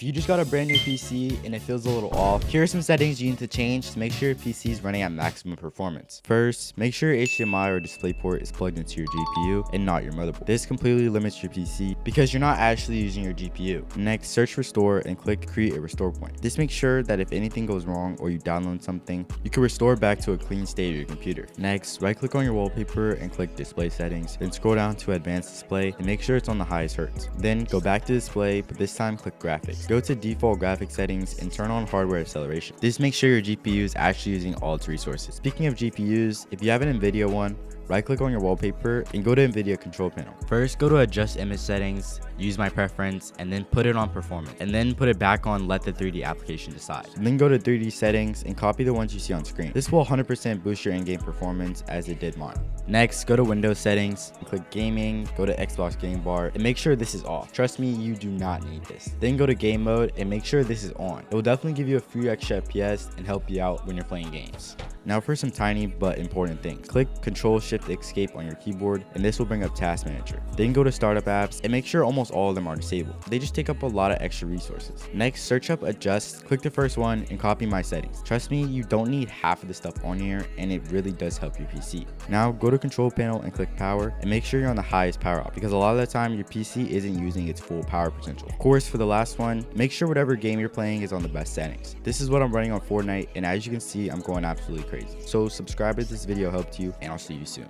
If you just got a brand new PC and it feels a little off, here are some settings you need to change to make sure your PC is running at maximum performance. First, make sure your HDMI or DisplayPort is plugged into your GPU and not your motherboard. This completely limits your PC because you're not actually using your GPU. Next, search restore and click create a restore point. This makes sure that if anything goes wrong or you download something, you can restore back to a clean state of your computer. Next, right click on your wallpaper and click display settings, then scroll down to advanced display and make sure it's on the highest hertz. Then go back to display, but this time click graphics. Go to default graphics settings and turn on hardware acceleration. This makes sure your GPU is actually using all its resources. Speaking of GPUs, if you have an NVIDIA one, right click on your wallpaper and go to NVIDIA control panel. First, go to adjust image settings, use my preference, and then put it on performance. And then put it back on let the 3D application decide. And then go to 3D settings and copy the ones you see on screen. This will 100% boost your in-game performance as it did mine. Next, go to Windows settings, click gaming, go to Xbox game bar, and make sure this is off. Trust me, you do not need this. Then go to game mode and make sure this is on. It will definitely give you a few extra FPS and help you out when you're playing games. Now for some tiny but important things. Click Ctrl-Shift-Escape on your keyboard and this will bring up Task Manager. Then go to Startup Apps and make sure almost all of them are disabled. They just take up a lot of extra resources. Next, search up Adjust, click the first one and copy my settings. Trust me, you don't need half of the stuff on here and it really does help your PC. Now go to Control Panel and click Power and make sure you're on the highest power out because a lot of the time your PC isn't using its full power potential. Of course, for the last one, make sure whatever game you're playing is on the best settings. This is what I'm running on Fortnite and as you can see, I'm going absolutely crazy. So subscribe if this video helped you and I'll see you soon.